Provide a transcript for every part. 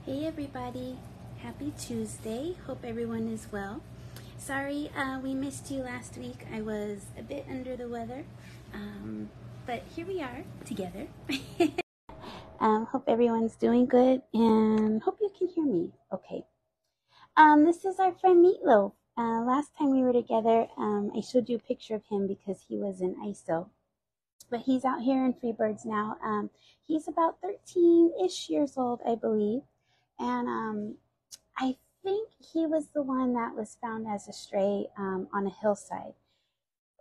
Hey everybody, happy Tuesday. Hope everyone is well. Sorry we missed you last week. I was a bit under the weather, but here we are together. Hope everyone's doing good and hope you can hear me okay. This is our friend Meatloaf. Last time we were together, I showed you a picture of him because he was in ISO. But he's out here in Freebirds now. He's about 13-ish years old, I believe. And I think he was the one that was found as a stray on a hillside,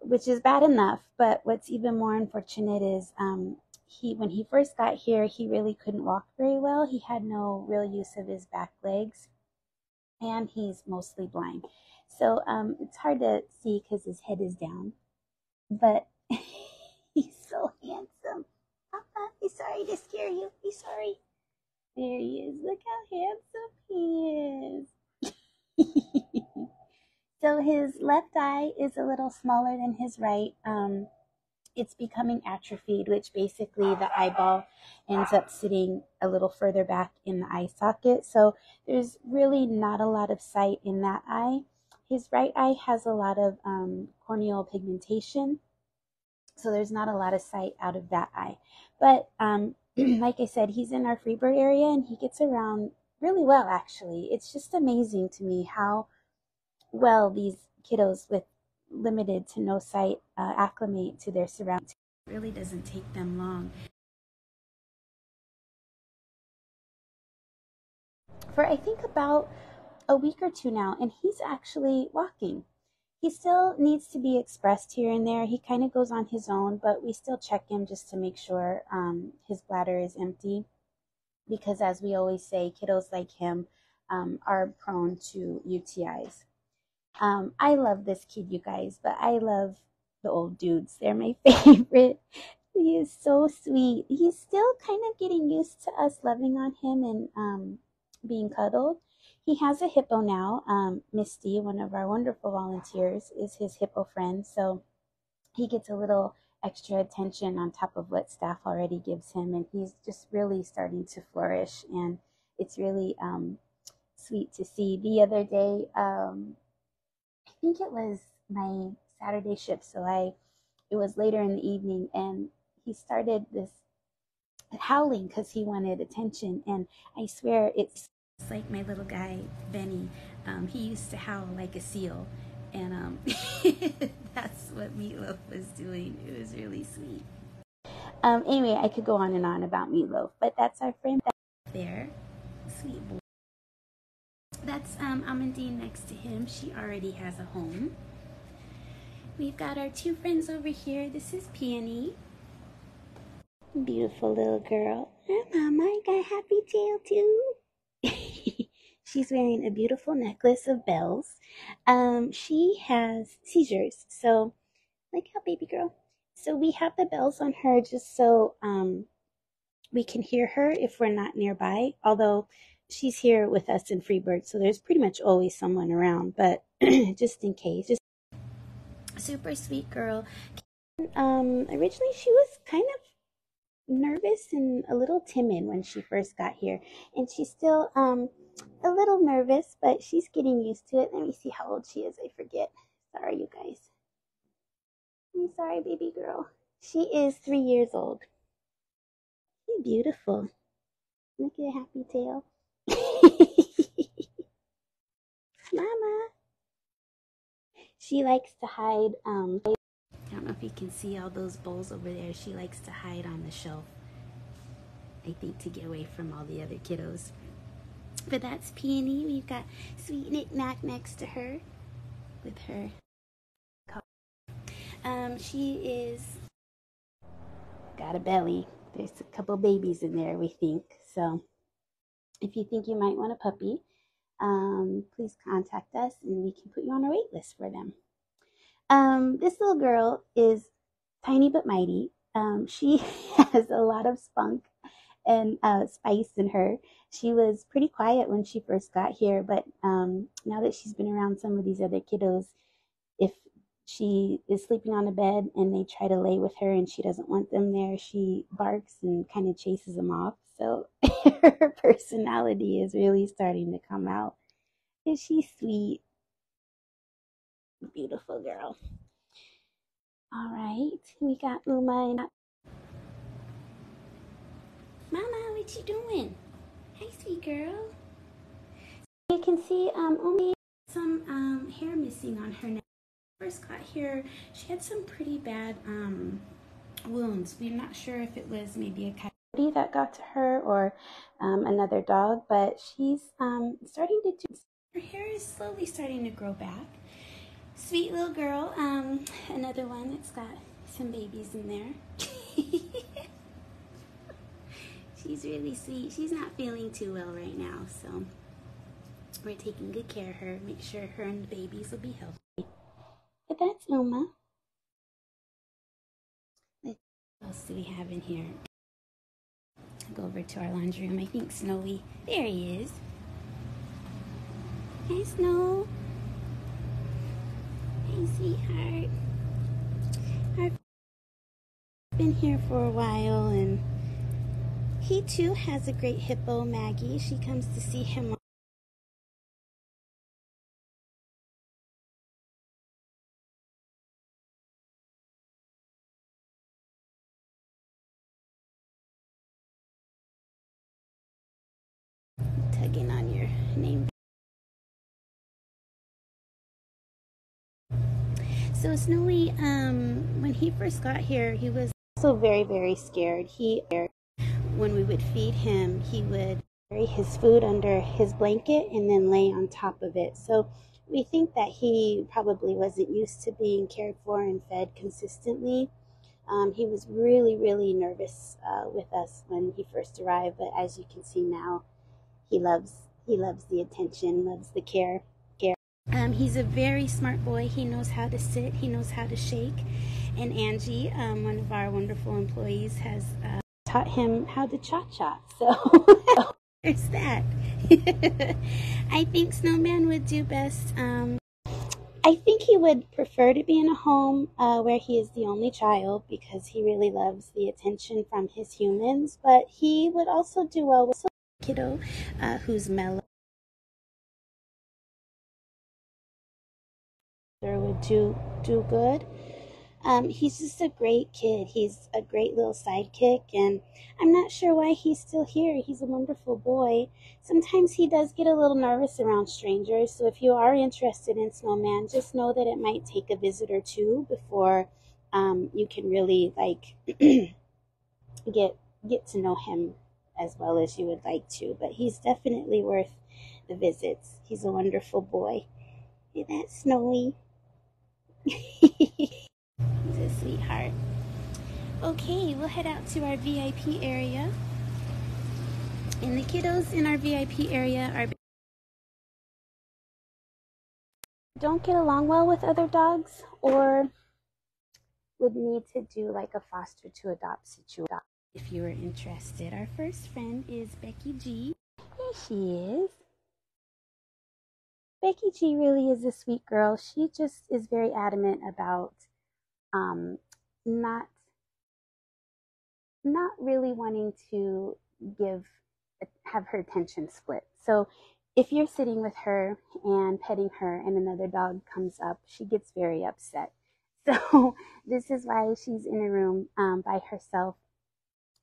which is bad enough. But what's even more unfortunate is when he first got here, he really couldn't walk very well. He had no real use of his back legs, and he's mostly blind. So it's hard to see because his head is down. But he's so handsome. Papa, he's sorry to scare you. He's sorry. There he is. Look how handsome he is. So his left eye is a little smaller than his right. It's becoming atrophied, which basically the eyeball ends up sitting a little further back in the eye socket. So there's really not a lot of sight in that eye. His right eye has a lot of corneal pigmentation, so there's not a lot of sight out of that eye. But like I said, he's in our Freebird area and he gets around really well, actually. It's just amazing to me how well these kiddos with limited to no sight acclimate to their surroundings. It really doesn't take them long. For I think about a week or two now, and he's actually walking. He still needs to be expressed here and there. He kind of goes on his own, but we still check him just to make sure his bladder is empty. Because as we always say, kiddos like him are prone to UTIs. I love this kid, you guys, but I love the old dudes. They're my favorite. He is so sweet. He's still kind of getting used to us loving on him and being cuddled. He has a hippo now. Misty, one of our wonderful volunteers, is his hippo friend. So he gets a little extra attention on top of what staff already gives him. And he's just really starting to flourish. And it's really sweet to see. The other day, I think it was my Saturday shift. So it was later in the evening. And he started this howling because he wanted attention. And I swear it's like my little guy Benny. He used to howl like a seal, and that's what Meatloaf was doing. It was really sweet. Anyway, I could go on and on about Meatloaf, but that's our friend back there, sweet boy. That's Amandine next to him. She already has a home. We've got our two friends over here. This is Peony. Beautiful little girl. Hi, Mama. I got a happy tail too. She's wearing a beautiful necklace of bells. She has seizures, so like how baby girl. So we have the bells on her just so we can hear her if we're not nearby. Although she's here with us in Freebird, so there's pretty much always someone around. But just in case, just super sweet girl. Originally she was kind of nervous and a little timid when she first got here, and she's still a little nervous, but she's getting used to it. Let me see how old she is. I forget. Sorry, you guys. I'm sorry, baby girl. She is 3 years old. She's beautiful. Look at a happy tail. Mama. She likes to hide. I don't know if you can see all those bowls over there. She likes to hide on the shelf, I think, to get away from all the other kiddos. But that's Peony. We've got Sweet Knick Knack next to her with her. She is got a belly. There's a couple babies in there, we think. So if you think you might want a puppy, please contact us and we can put you on our wait list for them. This little girl is tiny but mighty. She has a lot of spunk and spice in her. She was pretty quiet when she first got here, but now that she's been around some of these other kiddos, if she is sleeping on a bed and they try to lay with her and she doesn't want them there, she barks and kind of chases them off. So her personality is really starting to come out. Is she sweet? Beautiful girl. All right, we got Uma and Mama. What you doing? Hi, sweet girl. You can see Uma some hair missing on her neck. First got here, she had some pretty bad wounds. We're not sure if it was maybe a coyote that got to her or another dog, but she's starting to do. Her hair is slowly starting to grow back. Sweet little girl. Another one that's got some babies in there. She's really sweet. She's not feeling too well right now, so we're taking good care of her. Make sure her and the babies will be healthy. But that's Uma. What else do we have in here? I'll go over to our laundry room. I think Snowy. There he is. Hi, Snow. Hey, sweetheart. I've been here for a while, and he too has a great hippo, Maggie. She comes to see him. Tugging on your name. So Snowy, when he first got here, he was also very, very scared. When we would feed him, he would bury his food under his blanket and then lay on top of it. So we think that he probably wasn't used to being cared for and fed consistently. He was really, really nervous with us when he first arrived, but as you can see now, he loves the attention, loves the care. He's a very smart boy. He knows how to sit, he knows how to shake, and Angie, one of our wonderful employees, has taught him how to cha-cha. So there's that. I think Snowman would do best. I think he would prefer to be in a home where he is the only child because he really loves the attention from his humans. But he would also do well with a kiddo who's mellow. Would do good. He's just a great kid. He's a great little sidekick, and I'm not sure why he's still here. He's a wonderful boy. Sometimes he does get a little nervous around strangers, so if you are interested in Snowman, just know that it might take a visit or two before you can really like get to know him as well as you would like to. But he's definitely worth the visits. He's a wonderful boy. Hey, that's Snowy. He's a sweetheart. Okay, we'll head out to our VIP area. And the kiddos in our VIP area don't get along well with other dogs or would need to do like a foster to adopt situation if you were interested. Our first friend is Becky G. There she is. Becky G really is a sweet girl. She just is very adamant about not really wanting to have her attention split. So if you're sitting with her and petting her and another dog comes up, she gets very upset. So this is why she's in a room by herself.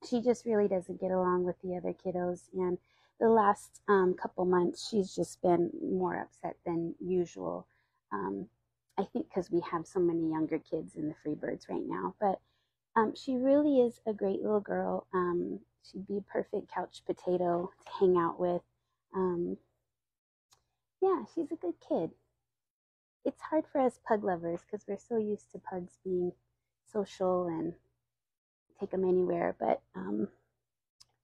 She just really doesn't get along with the other kiddos, and the last couple months she's just been more upset than usual. I think because we have so many younger kids in the Freebirds right now, but she really is a great little girl. She'd be a perfect couch potato to hang out with. Yeah, she's a good kid. It's hard for us pug lovers because we're so used to pugs being social and take them anywhere, but it's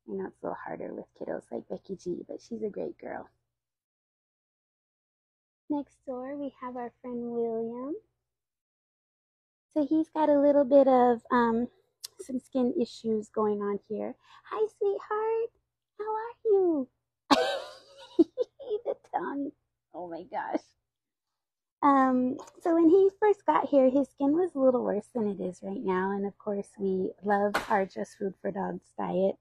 a little harder with kiddos like Becky G, but she's a great girl. Next door, we have our friend William. So he's got a little bit of some skin issues going on here. Hi, sweetheart. How are you? The tongue. Oh my gosh. So when he first got here, his skin was a little worse than it is right now. And of course, we love our Just Food for Dogs diet.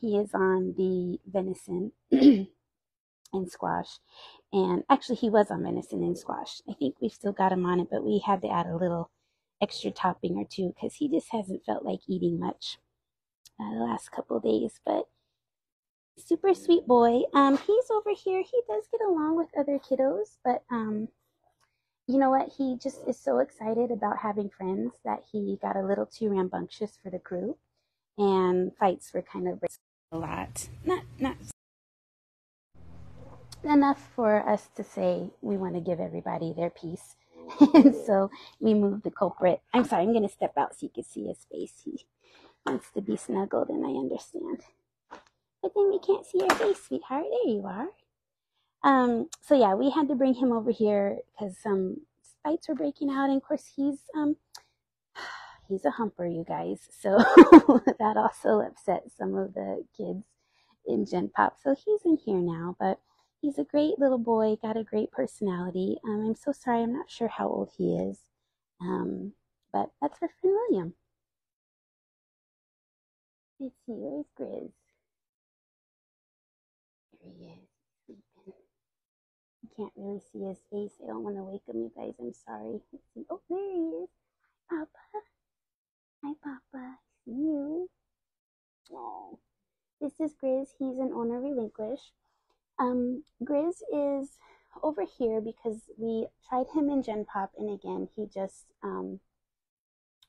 He is on the venison and squash. And actually, he was on venison and squash. I think we've still got him on it, but we had to add a little extra topping or two because he just hasn't felt like eating much the last couple days. But super sweet boy. He's over here. He does get along with other kiddos, but you know what? He just is so excited about having friends that he got a little too rambunctious for the crew, and fights were kind of a lot. Not enough for us to say we want to give everybody their piece. And so we moved the culprit. I'm sorry, I'm going to step out so you can see his face. He wants to be snuggled, and I understand. But then we can't see your face, sweetheart. There you are. So yeah, we had to bring him over here because some fights were breaking out, and of course he's a humper, you guys. So that also upset some of the kids in Gen Pop. So he's in here now, but he's a great little boy, got a great personality. I'm so sorry, I'm not sure how old he is. But that's our friend William. Let's see, where's Grizz? There he is, sleeping. You can't really see his face. I don't want to wake him, you guys. I'm sorry. Let's see. Oh, there he is. Papa. Hi, Papa. See you. Oh, this is Grizz. He's an owner relinquish. Grizz is over here because we tried him in Gen Pop, and again, he just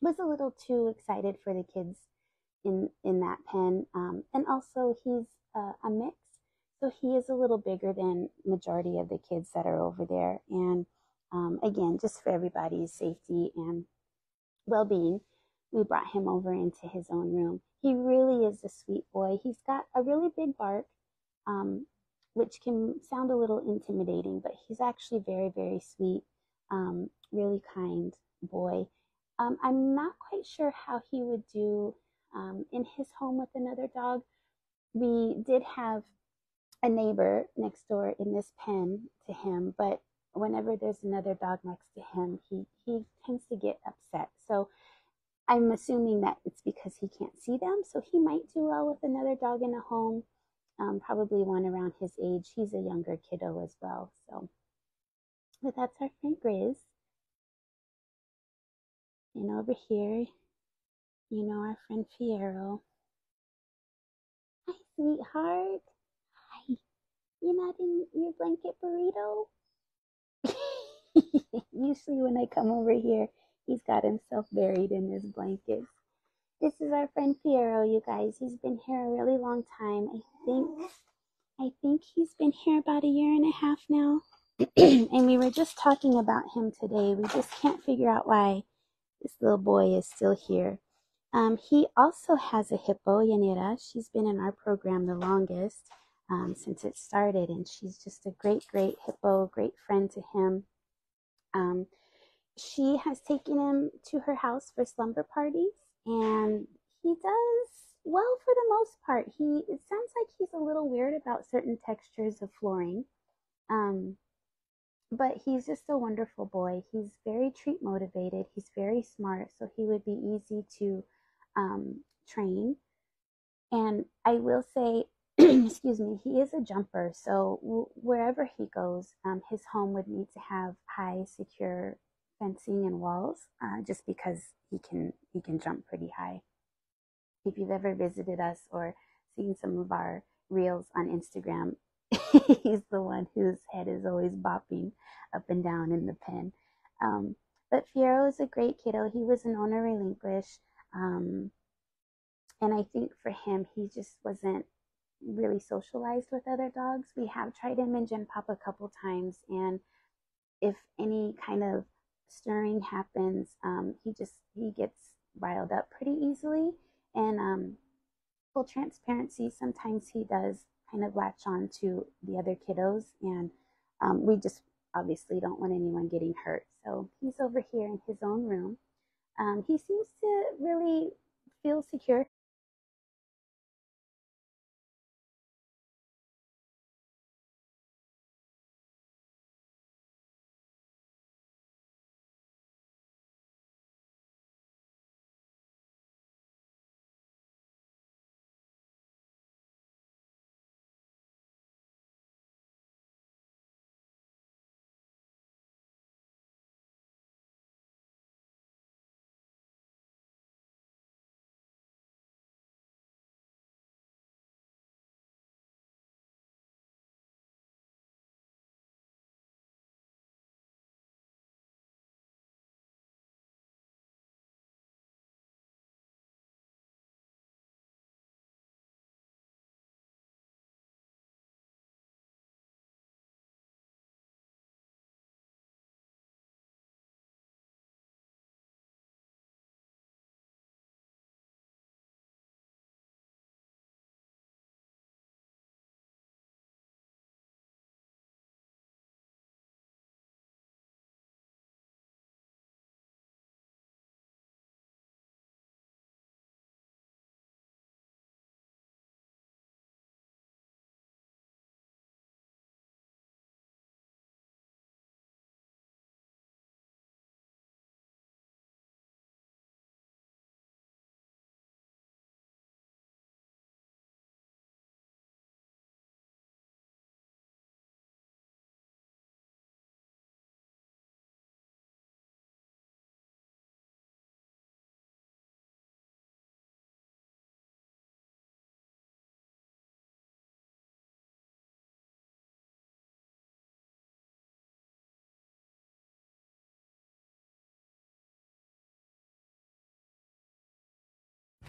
was a little too excited for the kids in that pen. And also, he's a mix, so he is a little bigger than majority of the kids that are over there. And again, just for everybody's safety and well-being, we brought him over into his own room. He really is a sweet boy. He's got a really big bark, which can sound a little intimidating, but he's actually very, very sweet, really kind boy. I'm not quite sure how he would do in his home with another dog. We did have a neighbor next door in this pen to him, but whenever there's another dog next to him, he tends to get upset. So I'm assuming that it's because he can't see them. So he might do well with another dog in a home, probably one around his age. He's a younger kiddo as well. So, but that's our friend Grizz. And over here, you know, our friend Fiero. Hi, sweetheart. Hi. You're not in your blanket burrito? Usually when I come over here, he's got himself buried in his blankets. This is our friend Fiero, you guys. He's been here a really long time. I think he's been here about a year and a half now. And we were just talking about him today. We just can't figure out why this little boy is still here. He also has a hippo, Yanira. She's been in our program the longest since it started, and she's just a great, great hippo, great friend to him. She has taken him to her house for slumber parties, and he does well for the most part. It sounds like he's a little weird about certain textures of flooring, but he's just a wonderful boy. He's very treat motivated. He's very smart, so he would be easy to train. And I will say, excuse me, he is a jumper. So wherever he goes, his home would need to have high, secure fencing and walls, just because he can jump pretty high. If you've ever visited us or seen some of our reels on Instagram, he's the one whose head is always bopping up and down in the pen. But Fiero is a great kiddo. He was an owner relinquish. And I think for him, he just wasn't really socialized with other dogs. We have tried him in Gen Pop a couple times, and if any kind of stirring happens, he gets riled up pretty easily. And full transparency, sometimes he does kind of latch on to the other kiddos, and we just obviously don't want anyone getting hurt. So he's over here in his own room. He seems to really feel secure.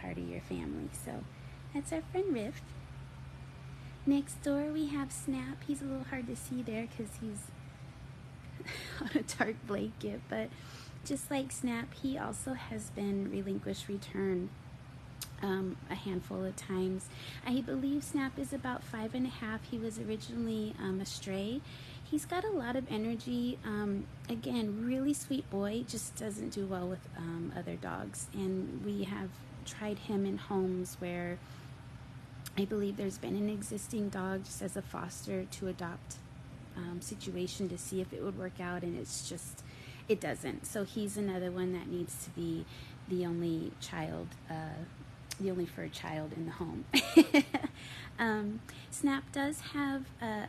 part of your family. So that's our friend Rift. Next door we have Snap. He's a little hard to see there because he's on a dark blanket, but just like Snap, he also has been relinquished, returned a handful of times. I believe Snap is about 5.5. He was originally a stray. He's got a lot of energy. Again, really sweet boy, just doesn't do well with other dogs. And we have tried him in homes where I believe there's been an existing dog just as a foster to adopt situation to see if it would work out, and it's just, it doesn't. So he's another one that needs to be the only child, the only fur child in the home. Snap does have a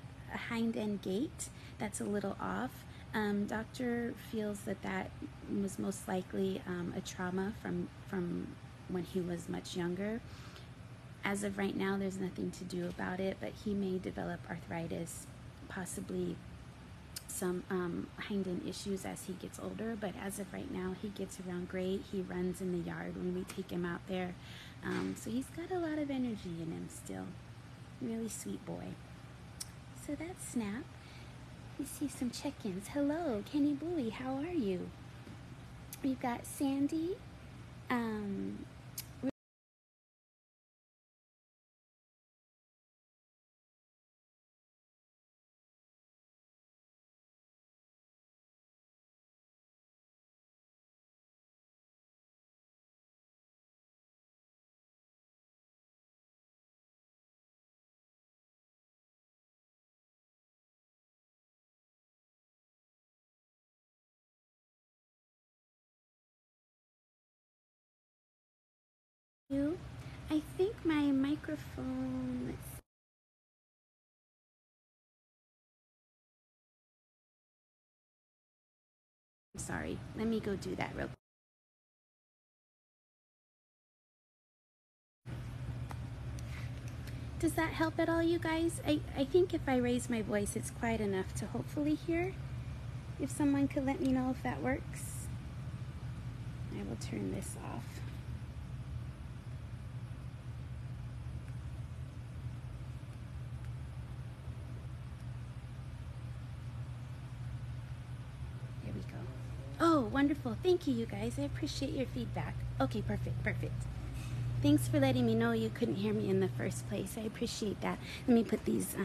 hind end gait that's a little off. Doctor feels that that was most likely a trauma from when he was much younger. As of right now, there's nothing to do about it, but he may develop arthritis, possibly some hind end issues as he gets older. But as of right now, he gets around great. He runs in the yard when we take him out there. So he's got a lot of energy in him still. Really sweet boy. So that's Snap. We see some check-ins. Hello, Kenny Bowie, how are you? We've got Sandy. I think my microphone, I'm sorry, let me go do that real quick. Does that help at all, you guys? I think if I raise my voice, it's quiet enough to hopefully hear. If someone could let me know if that works. I will turn this off. There we go. Oh, wonderful. Thank you, you guys. I appreciate your feedback. Okay, perfect, perfect. Thanks for letting me know you couldn't hear me in the first place. I appreciate that. Let me put these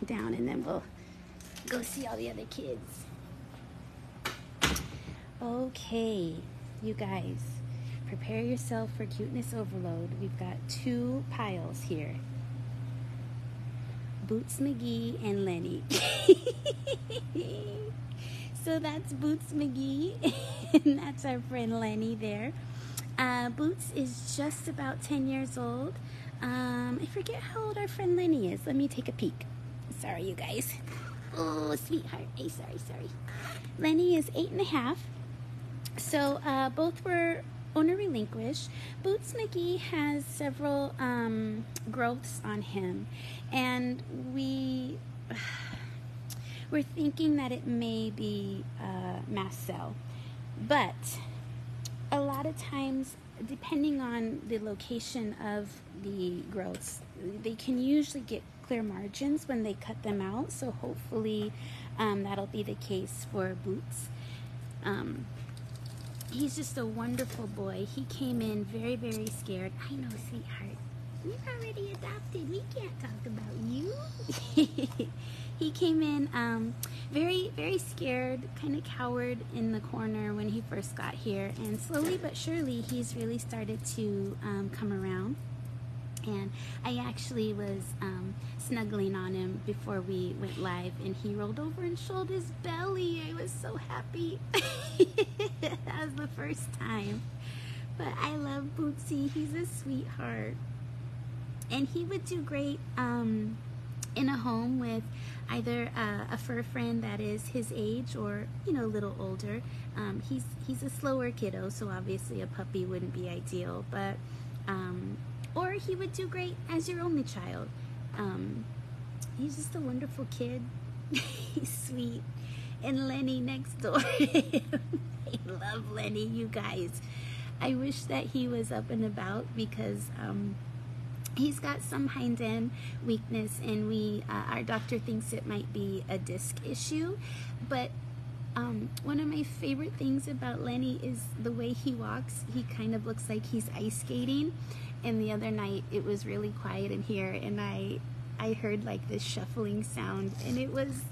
down and then we'll go see all the other kids. Okay, you guys, prepare yourself for cuteness overload. We've got two piles here. Boots McGee and Lenny. So that's Boots McGee and that's our friend Lenny there. Boots is just about 10 years old. I forget how old our friend Lenny is. Let me take a peek. Sorry, you guys. Oh, sweetheart. Hey, sorry. Lenny is 8.5. So both were owner relinquished. Boots McGee has several growths on him, and we're thinking that it may be mast cell, but a lot of times, depending on the location of the growths, they can usually get clear margins when they cut them out. So hopefully that'll be the case for Boots. He's just a wonderful boy. He came in very, very scared. I know, sweetheart. You're already adopted. We can't talk about you. He came in very, very scared, kind of cowered in the corner when he first got here. And slowly but surely, he's really started to come around. And I actually was snuggling on him before we went live, and he rolled over and showed his belly. I was so happy. That was the first time. But I love Bootsy. He's a sweetheart. And he would do great in a home with either a fur friend that is his age or, you know, a little older. He's a slower kiddo, so obviously a puppy wouldn't be ideal. But or he would do great as your only child. He's just a wonderful kid. He's sweet. And Lenny next door. I love Lenny, you guys. I wish that he was up and about because he's got some hind end weakness, and our doctor thinks it might be a disc issue. But one of my favorite things about Lenny is the way he walks. He kind of looks like he's ice skating. And the other night it was really quiet in here, and I heard like this shuffling sound, and it was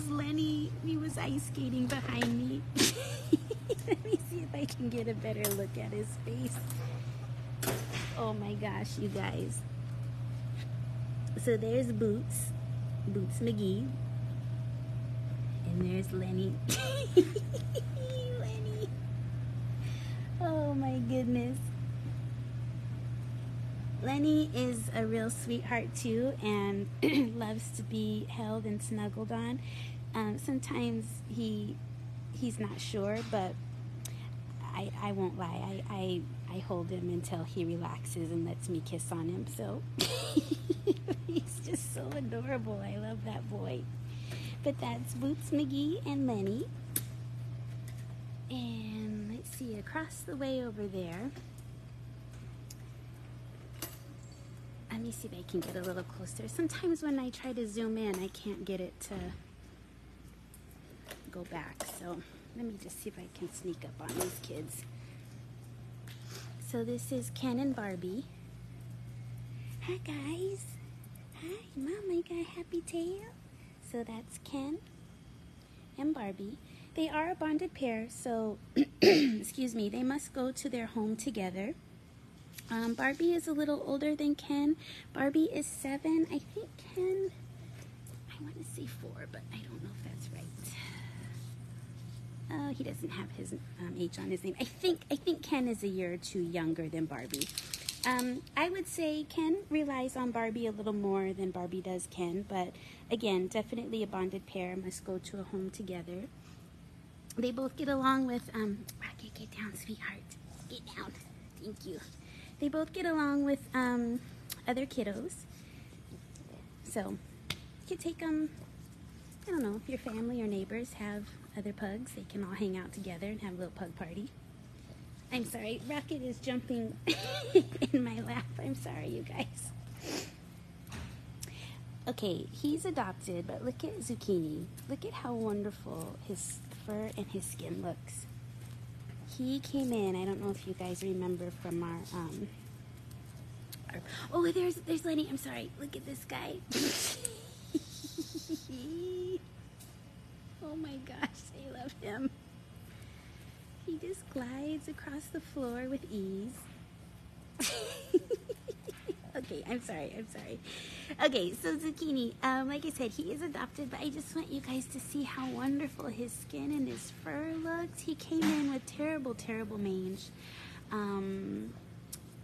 Lenny. He was ice skating behind me. Let me see if I can get a better look at his face. Oh my gosh, you guys. So there's Boots McGee. And there's Lenny. Lenny. Oh my goodness. Lenny is a real sweetheart too, and loves to be held and snuggled on. Sometimes he's not sure, but I won't lie. I hold him until he relaxes and lets me kiss on him. So he's just so adorable. I love that boy. But that's Boots McGee and Lenny. And let's see, across the way over there. Let me see if I can get a little closer. Sometimes when I try to zoom in, I can't get it to go back. So let me just see if I can sneak up on these kids. So this is Ken and Barbie. Hi guys. Hi, Mom, I got a happy tail. So that's Ken and Barbie. They are a bonded pair, so excuse me, they must go to their home together. Barbie is a little older than Ken. Barbie is 7. I think Ken, I want to say 4, but I don't know if that's right. He doesn't have his age on his name. I think Ken is a year or 2 younger than Barbie. I would say Ken relies on Barbie a little more than Barbie does Ken, but again, definitely a bonded pair, must go to a home together. They both get along with, Rocket, get down, sweetheart. Get down. Thank you. They both get along with other kiddos. So you could take them, I don't know, if your family or neighbors have other pugs, they can all hang out together and have a little pug party. I'm sorry, Rocket is jumping in my lap. I'm sorry, you guys. Okay, he's adopted, but look at Zucchini. Look at how wonderful his fur and his skin looks. He came in, I don't know if you guys remember from our oh, there's Lenny. I'm sorry. Look at this guy. Oh my gosh, I love him. He just glides across the floor with ease. Okay, I'm sorry. Okay, so Zucchini, like I said, he is adopted, but I just want you guys to see how wonderful his skin and his fur looks. He came in with terrible, terrible mange.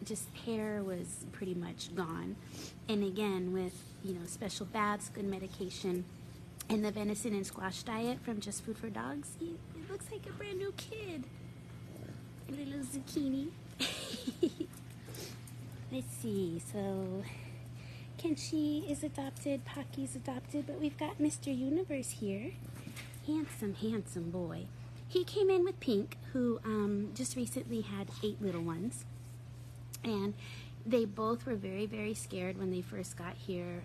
Just hair was pretty much gone. And again, with, you know, special baths, good medication, and the venison and squash diet from Just Food for Dogs, it looks like a brand new kid. A little Zucchini. Let's see, so Kenshi is adopted, Pocky's adopted, but we've got Mr. Universe here. Handsome, handsome boy. He came in with Pink, who just recently had 8 little ones. And they both were very, very scared when they first got here.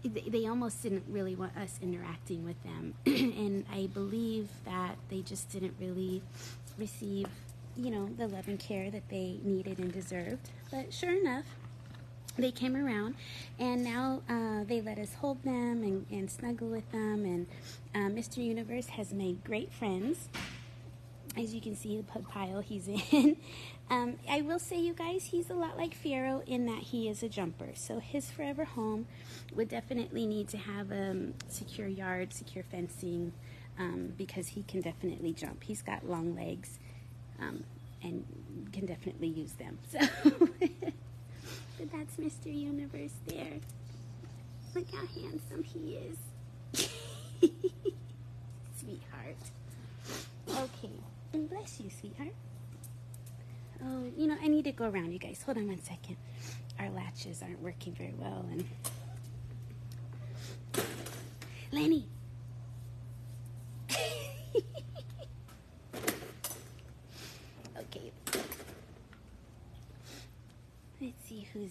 They almost didn't really want us interacting with them. And I believe that they just didn't really receive, you know, the love and care that they needed and deserved. But sure enough, they came around, and now they let us hold them and snuggle with them. And Mr. Universe has made great friends. As you can see, the pug pile he's in. I will say, you guys, he's a lot like Fiero in that he is a jumper. So his forever home would definitely need to have a secure yard, secure fencing, because he can definitely jump. He's got long legs and can definitely use them. So, but that's Mr. Universe there. Look how handsome he is. Sweetheart. Okay. And bless you, sweetheart. Oh, you know, I need to go around, you guys. Hold on one second. Our latches aren't working very well. And Lenny.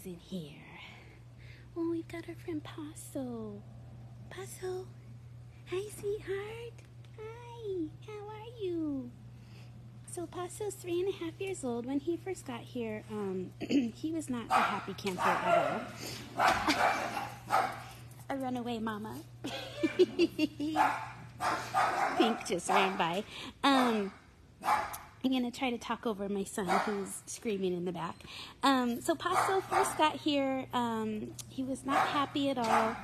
is in here? Oh, we've got our friend Paso. Paso, hi, sweetheart. Hi, how are you? So Paso's 3.5 years old. When he first got here, he was not a happy camper at all. A runaway mama. Pink just ran by. I'm going to try to talk over my son who's screaming in the back. So Paso first got here. He was not happy at all.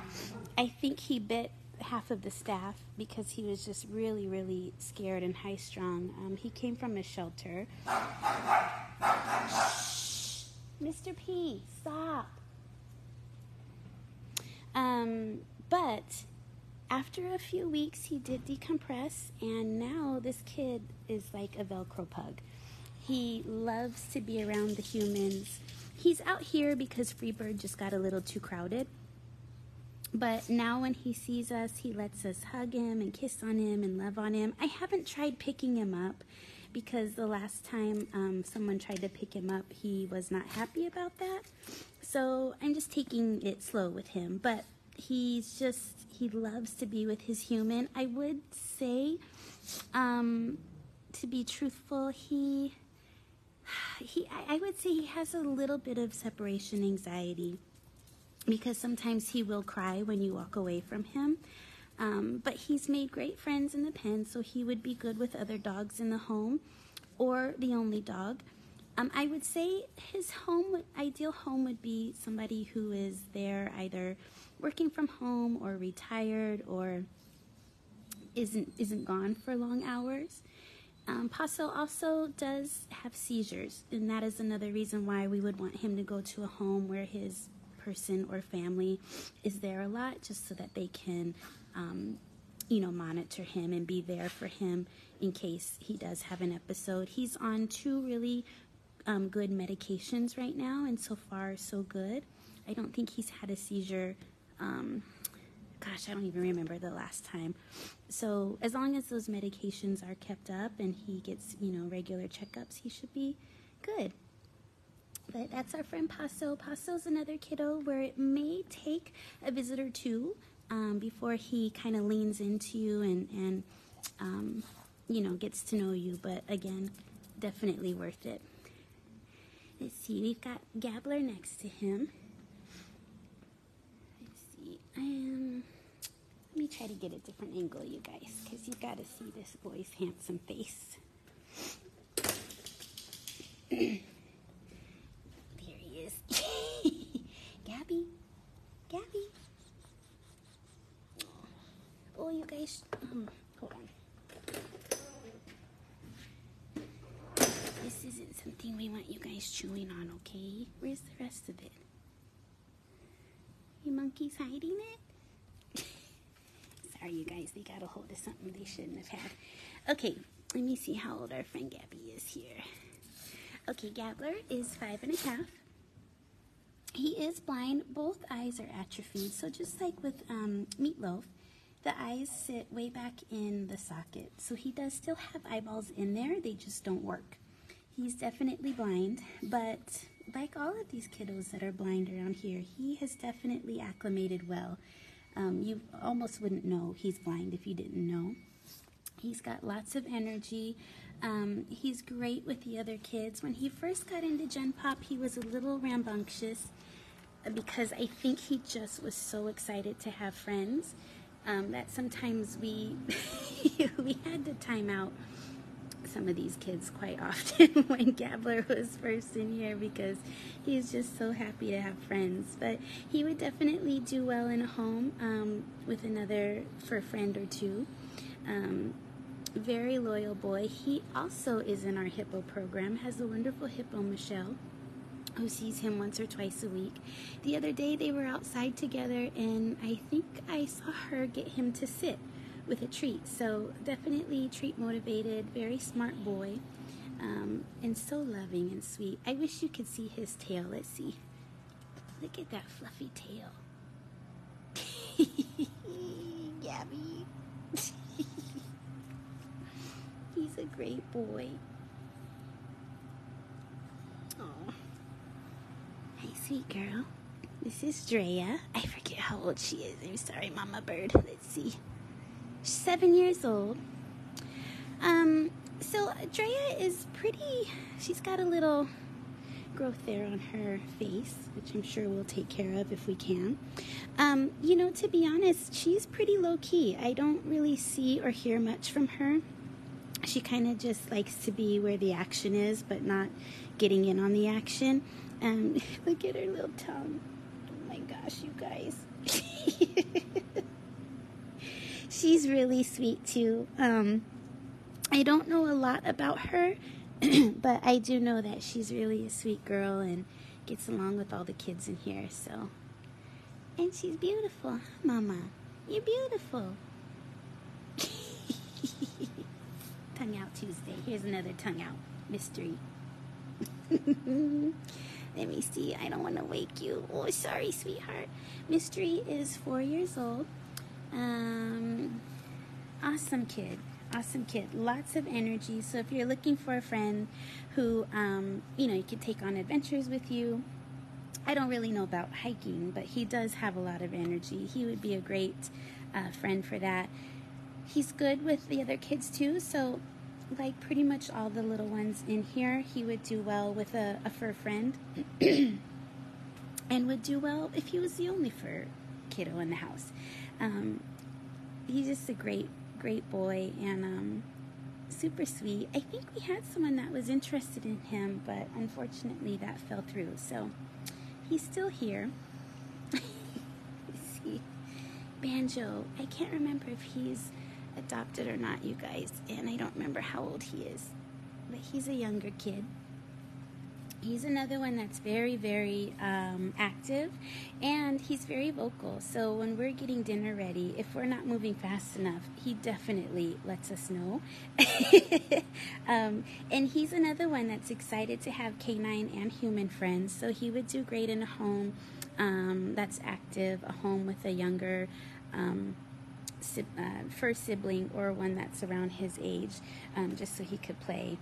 I think he bit half of the staff because he was just really, really scared and high-strung. He came from a shelter. Shh, Mr. P, stop. But after a few weeks, he did decompress, and now this kid is like a Velcro pug. He loves to be around the humans. He's out here because Freebird just got a little too crowded. But now when he sees us, he lets us hug him and kiss on him and love on him. I haven't tried picking him up because the last time someone tried to pick him up, he was not happy about that. So I'm just taking it slow with him. But he loves to be with his human. I would say, to be truthful, I would say he has a little bit of separation anxiety because sometimes he will cry when you walk away from him. But he's made great friends in the pen, so he would be good with other dogs in the home or the only dog. I would say his ideal home would be somebody who is there either working from home or retired or isn't gone for long hours. Paso also does have seizures, and that is another reason why we would want him to go to a home where his person or family is there a lot, just so that they can monitor him and be there for him in case he does have an episode. He's on 2 really good medications right now, and so far so good. I don't think he's had a seizure. I don't even remember the last time. So as long as those medications are kept up and he gets regular checkups, he should be good. But that's our friend Paso. Paso's another kiddo where it may take a visit or two before he kind of leans into you and gets to know you. But again, definitely worth it. Let's see, we've got Gabler next to him. Let's see, let me try to get a different angle, you guys, because you got to see this boy's handsome face. There he is. Gabby. Oh, you guys, hold on. This isn't something we want you guys chewing on, okay? Where's the rest of it? You monkeys hiding it? Sorry, you guys, they got a hold of something they shouldn't have had. Okay, let me see how old our friend Gabby is here. Okay, Gabler is 5.5. He is blind. Both eyes are atrophied. So just like with Meatloaf, the eyes sit way back in the socket. So he does still have eyeballs in there. They just don't work. He's definitely blind, but like all of these kiddos that are blind around here, he has definitely acclimated well. You almost wouldn't know he's blind if you didn't know. He's got lots of energy. He's great with the other kids. When he first got into Gen Pop, he was a little rambunctious because I think he just was so excited to have friends that sometimes we had to time out some of these kids quite often when Gabler was first in here because he's just so happy to have friends. But he would definitely do well in a home with another for a friend or two. Very loyal boy. He also is in our hippo program, has a wonderful hippo, Michelle, who sees him once or twice a week. The other day they were outside together and I think I saw her get him to sit with a treat. So definitely treat motivated, very smart boy, and so loving and sweet. I wish you could see his tail. Let's see. Look at that fluffy tail. Gabby. He's a great boy. Oh, hi sweet girl. This is Drea. I forget how old she is. I'm sorry, Mama Bird. Let's see. She's 7 years old. So Drea is pretty, she's got a little growth there on her face, which I'm sure we'll take care of if we can. You know, to be honest, she's pretty low-key. I don't really see or hear much from her. She kind of just likes to be where the action is, but not getting in on the action. Look at her little tongue. Oh my gosh, you guys. She's really sweet too. I don't know a lot about her, but I do know that she's really a sweet girl and gets along with all the kids in here, so. And she's beautiful, huh, Mama? You're beautiful. Tongue out Tuesday. Here's another tongue out mystery. Let me see. I don't want to wake you. Oh, sorry, sweetheart. Mystery is 4 years old. Awesome kid. Awesome kid. Lots of energy. So if you're looking for a friend who, you know, you could take on adventures with you. I don't really know about hiking, but he does have a lot of energy. He would be a great friend for that. He's good with the other kids too, so like pretty much all the little ones in here, he would do well with a fur friend and would do well if he was the only fur kiddo in the house. He's just a great boy and super sweet. I think we had someone that was interested in him, but unfortunately that fell through, so he's still here. Let's see. Banjo. I can't remember if he's adopted or not, you guys, and I don't remember how old he is, but he's a younger kid. He's another one that's very, very active, and he's very vocal. So when we're getting dinner ready, if we're not moving fast enough, he definitely lets us know. And he's another one that's excited to have canine and human friends, so he would do great in a home that's active, a home with a younger first sibling or one that's around his age, just so he could play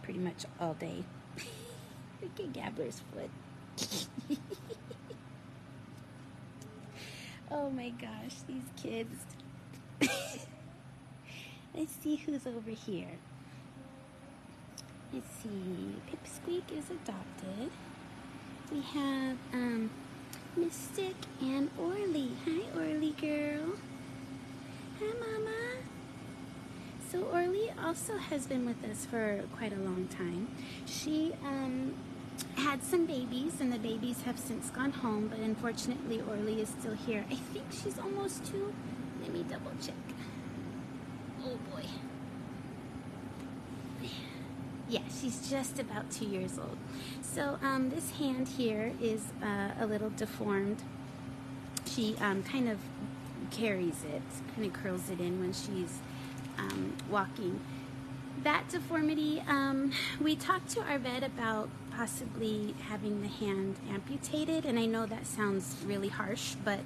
pretty much all day. Look at Gabbler's foot. Oh my gosh, these kids. Let's see who's over here. Let's see. Pipsqueak is adopted. We have Mystic and Orly. Hi, Orly girl. Hi, Mama. So Orly also has been with us for quite a long time. She had some babies, and the babies have since gone home, but unfortunately Orly is still here. I think she's almost 2. Let me double check. Oh boy. Yeah, she's just about 2 years old. So this hand here is a little deformed. She kind of carries it, kind of curls it in when she's walking. That deformity, we talked to our vet about possibly having the hand amputated, and I know that sounds really harsh, but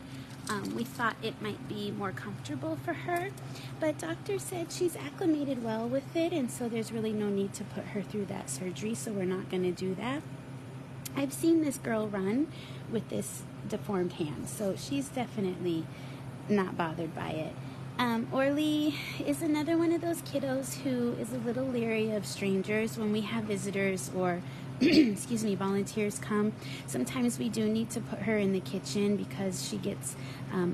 we thought it might be more comfortable for her. But doctor said she's acclimated well with it, and so there's really no need to put her through that surgery, so we're not going to do that. I've seen this girl run with this deformed hand, so she's definitely not bothered by it. Orly is another one of those kiddos who is a little leery of strangers when we have visitors or excuse me, volunteers come. Sometimes we do need to put her in the kitchen because she gets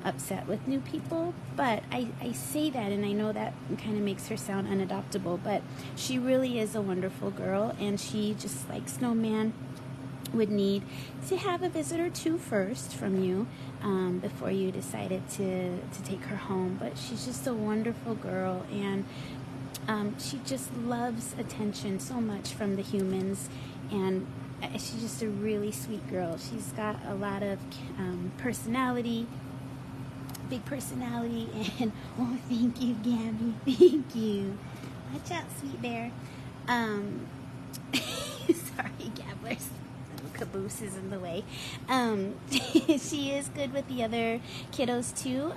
upset with new people, but I say that, and I know that kind of makes her sound unadoptable, but she really is a wonderful girl, and she, just like Snowman, would need to have a visit or two first from you before you decided to take her home. But she's just a wonderful girl, and she just loves attention so much from the humans, and she's just a really sweet girl. She's got a lot of personality, big personality, and oh, thank you, Gabby, thank you. Watch out, sweet bear. Sorry, Gabblers. Caboose is in the way. She is good with the other kiddos too,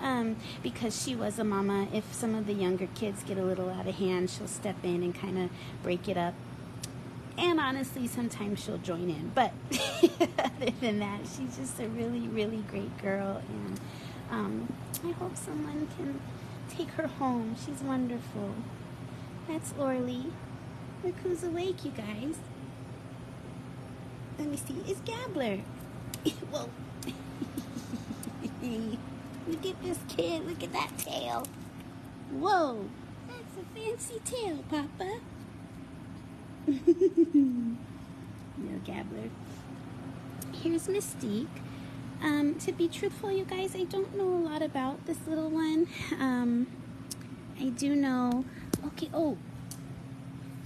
because she was a mama. If some of the younger kids get a little out of hand, she'll step in and kind of break it up. And honestly, sometimes she'll join in. But other than that, she's just a really, really great girl. And I hope someone can take her home. She's wonderful. That's Orly. Look who's awake, you guys. Let me see. It's Gabler. Whoa. Look at this kid. Look at that tail. Whoa. That's a fancy tail, Papa. No, Gabler. Here's Mystique. To be truthful, you guys, I don't know a lot about this little one. I do know... Okay, oh.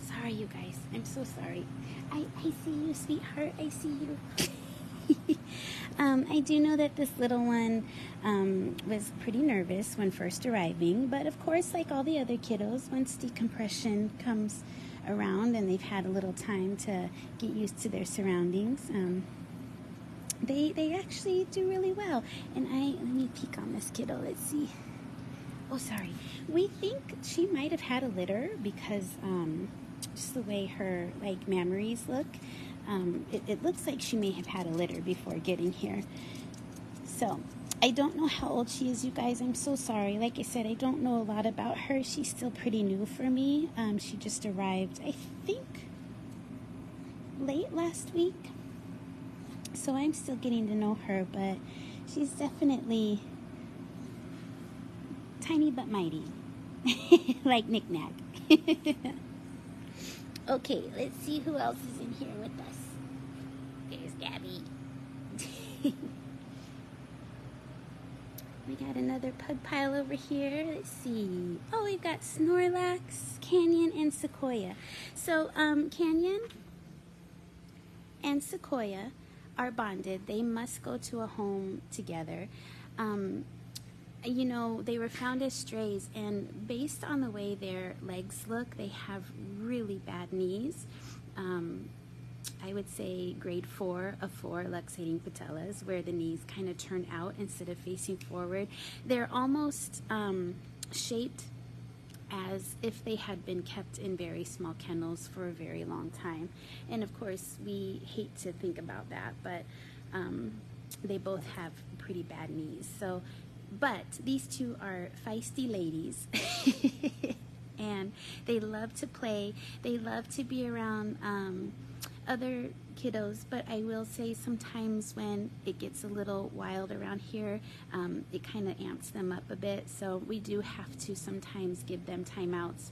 Sorry, you guys. I'm so sorry. I see you, sweetheart. I see you. I do know that this little one was pretty nervous when first arriving, but of course, like all the other kiddos, once decompression comes around and they've had a little time to get used to their surroundings, they actually do really well. And let me peek on this kiddo. Let's see. Oh, sorry. We think she might have had a litter because just the way her mammaries look. It looks like she may have had a litter before getting here. So, I don't know how old she is, you guys. I'm so sorry. Like I said, I don't know a lot about her. She's still pretty new for me. She just arrived, I think, late last week. So I'm still getting to know her, but she's definitely tiny but mighty. Like Knick Knack. Okay, let's see who else is in here with us. There's Gabby. We got another pug pile over here. Let's see. Oh, we've got Snorlax, Canyon, and Sequoia. So, Canyon and Sequoia are bonded. They must go to a home together. You know, they were found as strays, and based on the way their legs look, they have really bad knees. I would say grade 4 of 4 luxating patellas, where the knees kind of turn out instead of facing forward. They're almost shaped as if they had been kept in very small kennels for a very long time. And of course, we hate to think about that, but they both have pretty bad knees. So, but these two are feisty ladies. And they love to play. They love to be around other kiddos, but I will say sometimes when it gets a little wild around here, it kind of amps them up a bit. So we do have to sometimes give them timeouts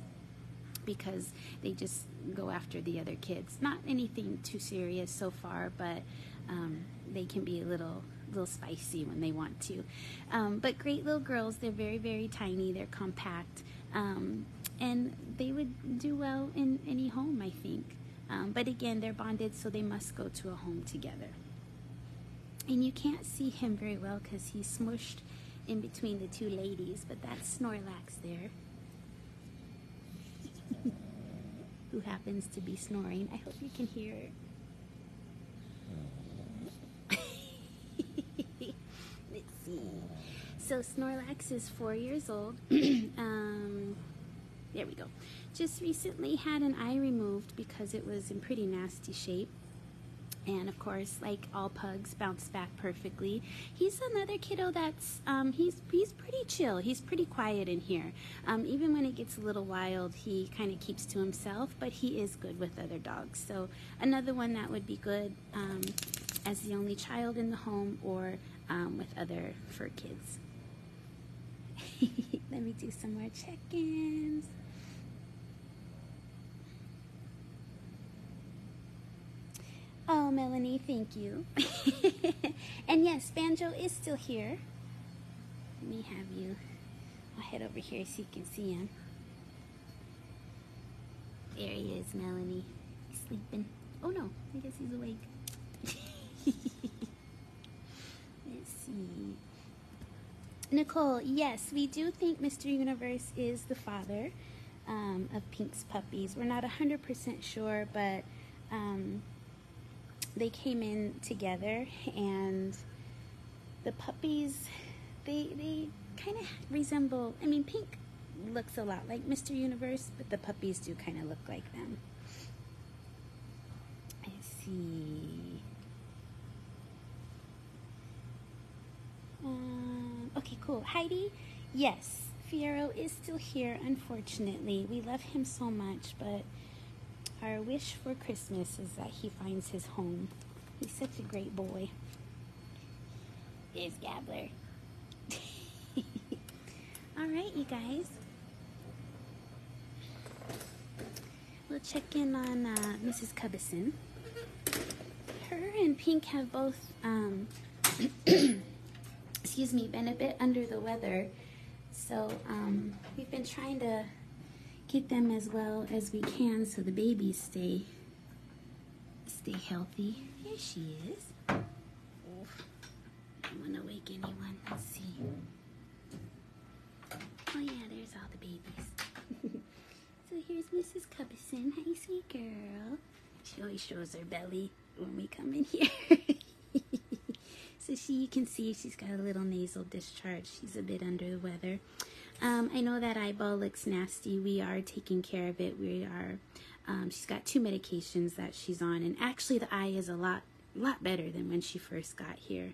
because they just go after the other kids. Not anything too serious so far, but they can be a little spicy when they want to. But great little girls. They're very, very tiny. They're compact. And they would do well in any home, I think. But again, they're bonded, so they must go to a home together. And you can't see him very well because he's smushed in between the two ladies, but that's Snorlax there. Who happens to be snoring. I hope you can hear it. Let's see. So Snorlax is 4 years old. There we go. Just recently had an eye removed because it was in pretty nasty shape. And of course, like all pugs, bounced back perfectly. He's another kiddo that's, he's pretty chill. He's pretty quiet in here. Even when it gets a little wild, he kind of keeps to himself, but he is good with other dogs. So another one that would be good as the only child in the home or with other fur kids. Let me do some more check-ins. Oh, Melanie, thank you. And yes, Banjo is still here. Let me have you. I'll head over here so you can see him. There he is, Melanie. He's sleeping. Oh no, I guess he's awake. Let's see. Nicole, yes, we do think Mr. Universe is the father of Pink's puppies. We're not 100% sure, but they came in together, and the puppies, they kind of resemble, I mean, Pink looks a lot like Mr. Universe, but the puppies do kind of look like them. see. Okay, cool. Heidi, yes, Fiero is still here, unfortunately. We love him so much, but our wish for Christmas is that he finds his home. He's such a great boy. There's Gabler. All right, you guys. We'll check in on Mrs. Cubison. Her and Pink have both, excuse me, been a bit under the weather. So we've been trying to get them as well as we can so the babies stay healthy. Here she is. Oh, I don't want to wake anyone. Let's see. Oh yeah, there's all the babies. So here's Mrs. Cubison. Hi, sweet girl. She always shows her belly when we come in here. So you can see she's got a little nasal discharge. She's a bit under the weather. I know that eyeball looks nasty. We are taking care of it. She's got 2 medications that she's on, and actually the eye is a lot better than when she first got here.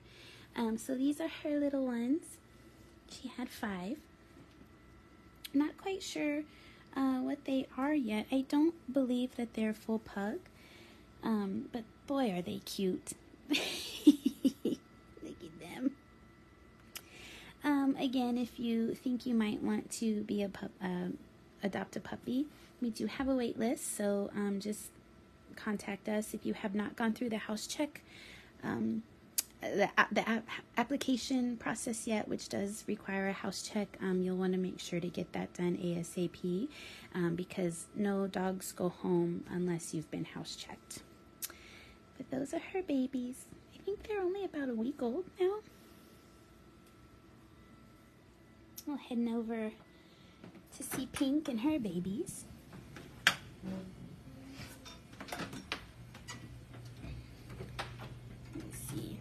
So these are her little ones. She had 5. Not quite sure what they are yet. I don't believe that they're full pug, but boy, are they cute. Look at them. Again, if you think you might want to be adopt a puppy, we do have a wait list, so just contact us. If you have not gone through the house check, the application process yet, which does require a house check, you'll want to make sure to get that done ASAP, because no dogs go home unless you've been house checked. But those are her babies. I think they're only about a week old now. We're heading over to see Pink and her babies.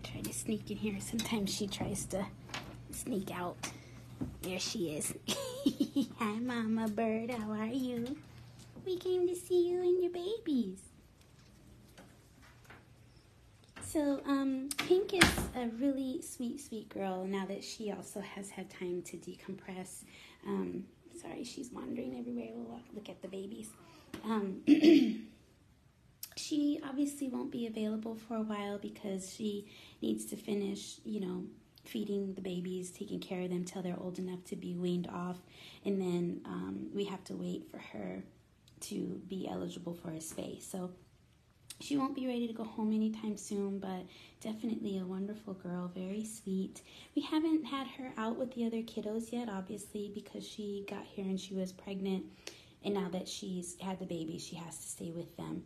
Try to sneak in here. Sometimes she tries to sneak out. There she is. Hi, Mama Bird. How are you? We came to see you and your babies. So, Pink is a really sweet girl now that she also has had time to decompress. Sorry, she's wandering everywhere. We'll look at the babies. She obviously won't be available for a while because she needs to finish, feeding the babies, taking care of them till they're old enough to be weaned off. And then we have to wait for her to be eligible for a spay. So she won't be ready to go home anytime soon, but definitely a wonderful girl, very sweet. We haven't had her out with the other kiddos yet, obviously, because she got here and she was pregnant. And now that she's had the baby, she has to stay with them.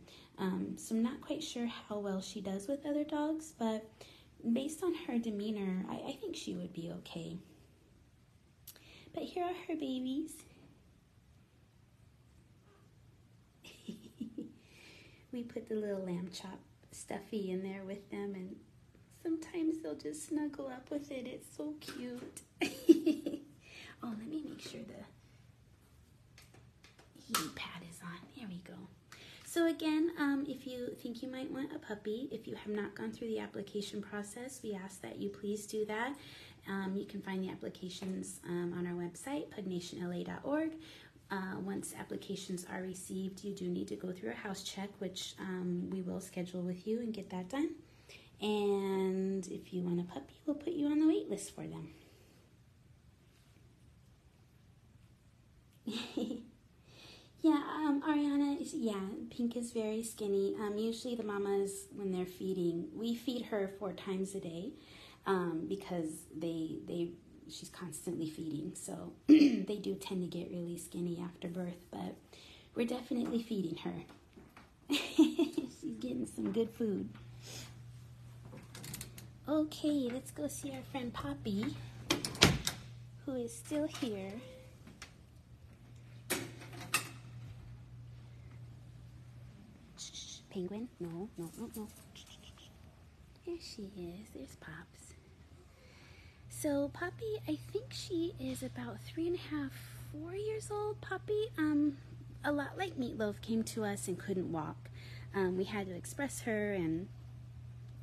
So I'm not quite sure how well she does with other dogs, but based on her demeanor, I think she would be okay. But here are her babies. We put the little lamb chop stuffy in there with them, and sometimes they'll just snuggle up with it. It's so cute. Oh, let me make sure the heat pad is on. There we go. So again, if you think you might want a puppy, if you have not gone through the application process, we ask that you please do that. You can find the applications on our website, pugnationla.org. Once applications are received, you do need to go through a house check, which we will schedule with you and get that done. And if you want a puppy, we'll put you on the wait list for them. Yeah, Ariana, Pink is very skinny. Usually the mamas, when they're feeding, we feed her 4 times a day because she's constantly feeding. So they do tend to get really skinny after birth, but we're definitely feeding her. She's getting some good food. Okay, let's go see our friend Poppy, who is still here. Penguin? No. Here she is. There's Pops. So Poppy, I think she is about 3.5, 4 years old. Poppy, a lot like Meatloaf, came to us and couldn't walk. we had to express her, and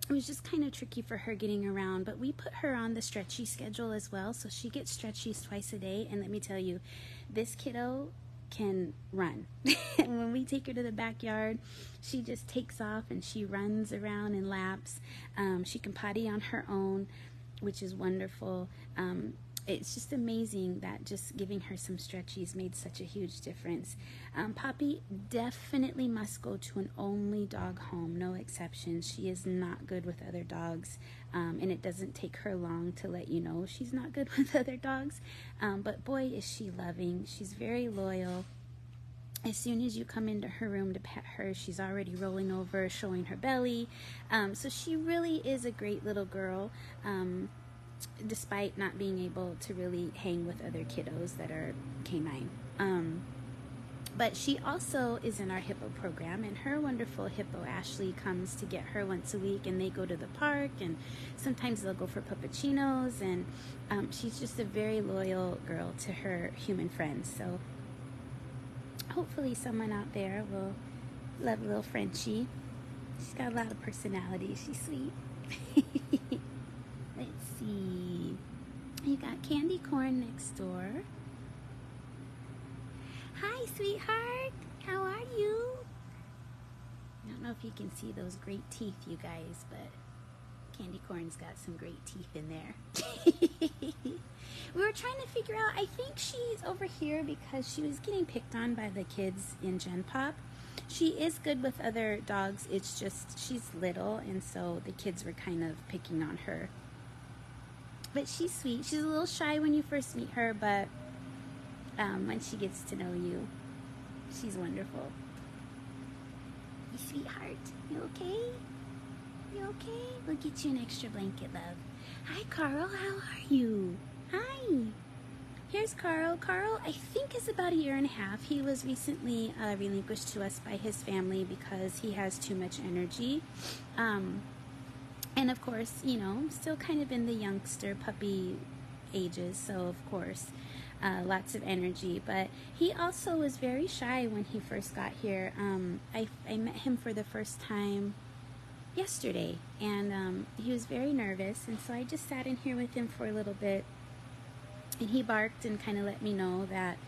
it was just kind of tricky for her getting around, but we put her on the stretchy schedule as well, so she gets stretchies twice a day. And let me tell you, this kiddo can run. When we take her to the backyard, she just takes off and she runs around in laps. She can potty on her own, which is wonderful. It's just amazing that just giving her some stretchies made such a huge difference. Poppy definitely must go to an only dog home, no exceptions. She is not good with other dogs, and it doesn't take her long to let you know she's not good with other dogs. But boy, is she loving. She's very loyal. As soon as you come into her room to pet her, she's already rolling over, showing her belly. So she really is a great little girl. Despite not being able to really hang with other kiddos that are canine. But she also is in our hippo program, and her wonderful hippo Ashley comes to get her once a week, and they go to the park, and sometimes they'll go for puppuccinos, and she's just a very loyal girl to her human friends. So hopefully someone out there will love little Frenchie. She's got a lot of personality. She's sweet. Let's see. You got candy corn next door. Hi, sweetheart. How are you? I don't know if you can see those great teeth, you guys, but candy corn's got some great teeth in there. We were trying to figure out, I think she's over here because she was getting picked on by the kids in Gen Pop. She is good with other dogs. It's just she's little, and so the kids were kind of picking on her. But she's sweet. She's a little shy when you first meet her, but when she gets to know you, she's wonderful. Hey, sweetheart, you okay? You okay? We'll get you an extra blanket, love. Hi, Carl. How are you? Hi. Here's Carl. Carl, I think, is about 1.5 years. He was recently relinquished to us by his family because he has too much energy. And of course, you know, still kind of in the youngster puppy ages, so of course, lots of energy. But he also was very shy when he first got here. I met him for the first time yesterday, and he was very nervous, and so I just sat in here with him for a little bit, and he barked and kind of let me know that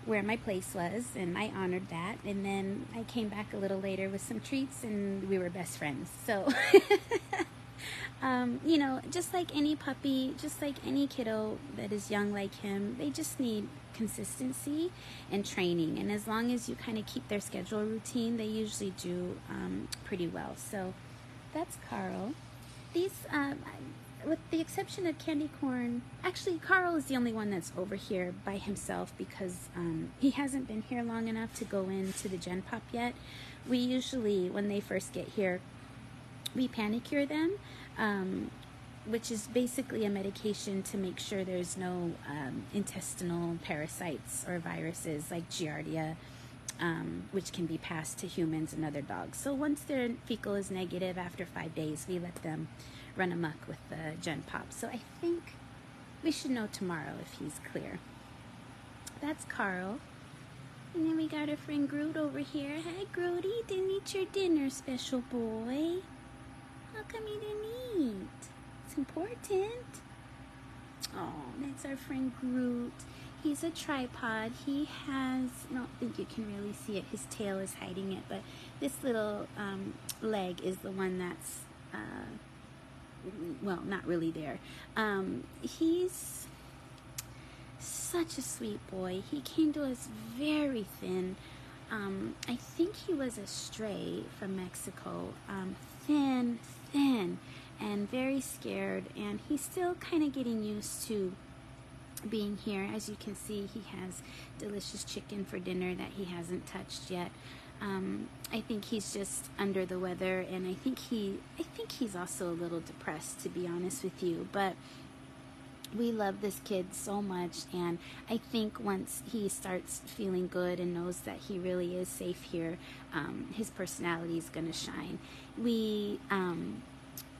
where my place was, and I honored that. And then I came back a little later with some treats, and we were best friends. So you know, just like any puppy, just like any kiddo that is young like him, they just need consistency and training, and as long as you kind of keep their schedule routine, they usually do pretty well. So that's Carl. These with the exception of Candy Corn, actually Carl is the only one that's over here by himself because he hasn't been here long enough to go into the Gen Pop yet. We usually, when they first get here, we panicure them, which is basically a medication to make sure there's no intestinal parasites or viruses like Giardia, which can be passed to humans and other dogs. So once their fecal is negative after 5 days, we let them run amok with the Gen Pop. So I think we should know tomorrow if he's clear. That's Carl. And then we got our friend Groot over here. Hi, Grooty. Didn't eat your dinner, special boy. How come you didn't eat? It's important. Oh, that's our friend Groot. He's a tripod. He has, I don't think you can really see it. His tail is hiding it, but this little leg is the one that's well, not really there. He's such a sweet boy. He came to us very thin. I think he was a stray from Mexico. Thin, and very scared. And he's still kind of getting used to being here. As you can see, he has delicious chicken for dinner that he hasn't touched yet. I think he's just under the weather, and I think he's also a little depressed, to be honest with you. But we love this kid so much, and I think once he starts feeling good and knows that he really is safe here, his personality is going to shine.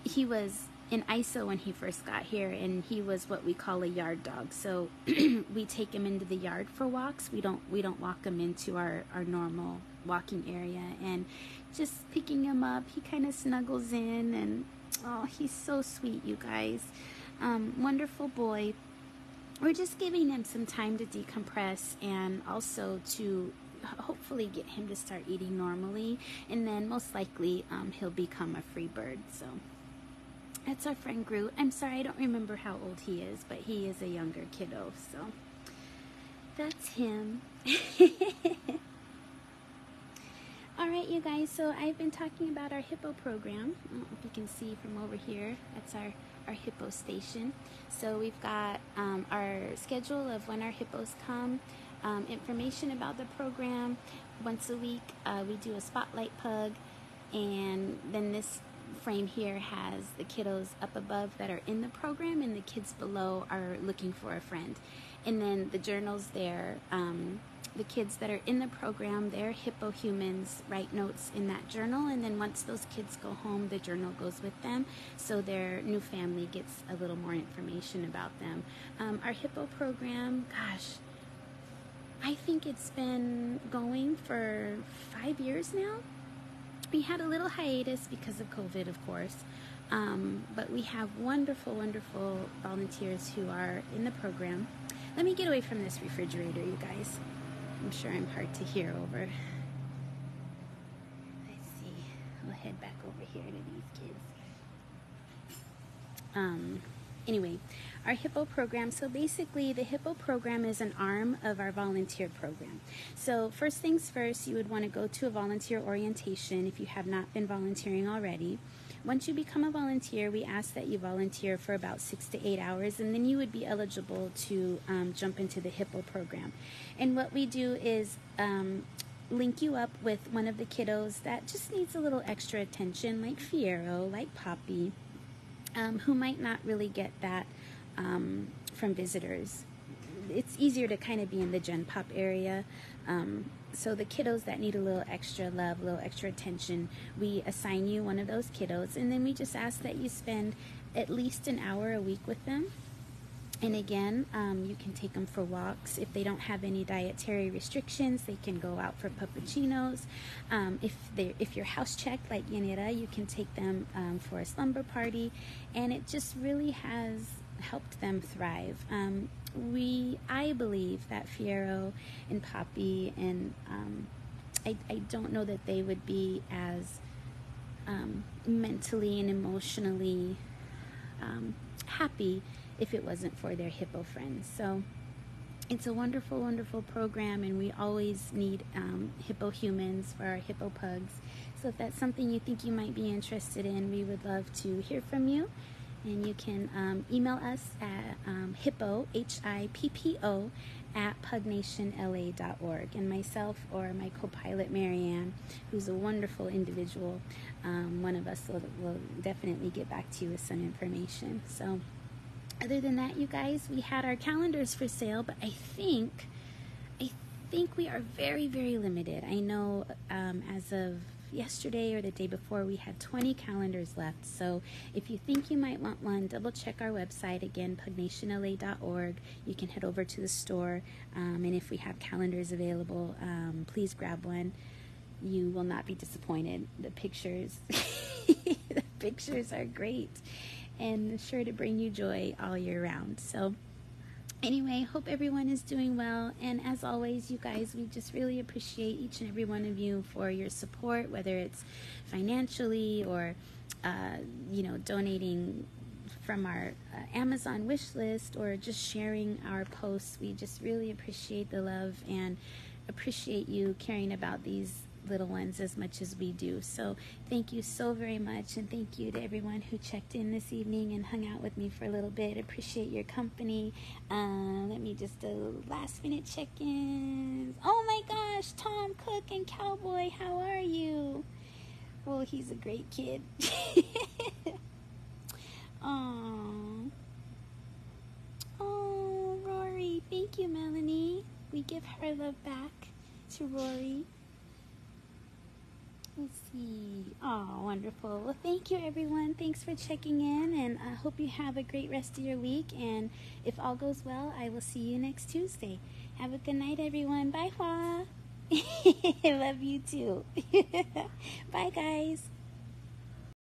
He was in ISO when he first got here, and he was what we call a yard dog. So we take him into the yard for walks. We don't walk him into our normal walking area, and just picking him up, he kind of snuggles in, and oh, he's so sweet, you guys. Wonderful boy. We're just giving him some time to decompress, and also to hopefully get him to start eating normally, and then most likely he'll become a free bird. So that's our friend Groot. I'm sorry, I don't remember how old he is, but he is a younger kiddo, so that's him. All right, you guys, so I've been talking about our hippo program. I don't know if you can see from over here. That's our hippo station. So we've got our schedule of when our hippos come, information about the program. Once a week, we do a spotlight pug, and then this frame here has the kiddos up above that are in the program, and the kids below are looking for a friend. And then the journals there, the kids that are in the program, they're hippo humans, write notes in that journal, and then once those kids go home, the journal goes with them, so their new family gets a little more information about them. Our hippo program, gosh, I think it's been going for 5 years now. We had a little hiatus because of COVID, of course, but we have wonderful, wonderful volunteers who are in the program. Let me get away from this refrigerator, you guys. I'm sure I'm hard to hear over. Let's see. We'll head back over here to these kids. Anyway, our hippo program. So basically, the hippo program is an arm of our volunteer program. So first things first, you would want to go to a volunteer orientation if you have not been volunteering already. Once you become a volunteer, we ask that you volunteer for about 6 to 8 hours, and then you would be eligible to jump into the hippo program. And what we do is link you up with one of the kiddos that just needs a little extra attention, like Fiero, like Poppy, who might not really get that from visitors. It's easier to kind of be in the Gen Pop area. So the kiddos that need a little extra love, a little extra attention, we assign you one of those kiddos, and then we just ask that you spend at least an hour a week with them. And again, you can take them for walks. If they don't have any dietary restrictions, they can go out for puppuccinos. If you're house checked like Yanira, you can take them for a slumber party, and it just really has helped them thrive. I believe that Fiero and Poppy and I don't know that they would be as mentally and emotionally happy if it wasn't for their hippo friends. So it's a wonderful, wonderful program, and we always need hippo humans for our hippo pugs. So if that's something you think you might be interested in, we would love to hear from you. And you can email us at hippo, HIPPO, at pugnationla.org. And myself or my co-pilot, Marianne, who's a wonderful individual, one of us will definitely get back to you with some information. So other than that, you guys, we had our calendars for sale, but I think we are very, very limited. I know as of yesterday or the day before, we had 20 calendars left. So if you think you might want one, double check our website again, pugnationla.org. You can head over to the store, and if we have calendars available, please grab one. You will not be disappointed. The pictures the pictures are great and sure to bring you joy all year round. So anyway, hope everyone is doing well, and as always, you guys, we just really appreciate each and every one of you for your support, whether it's financially or donating from our Amazon wish list or just sharing our posts. We just really appreciate the love and appreciate you caring about these little ones as much as we do. So thank you so very much, and thank you to everyone who checked in this evening and hung out with me for a little bit. Appreciate your company. Let me just do last minute check-ins. Oh my gosh, Tom Cook and Cowboy, how are you? Well, he's a great kid. Oh, Rory, thank you, Melanie. We give her love back to Rory. Let's see. Oh, wonderful. Well, thank you, everyone. Thanks for checking in, and I hope you have a great rest of your week. And if all goes well, I will see you next Tuesday. Have a good night, everyone. Bye, Hua. Love you too. Bye, guys.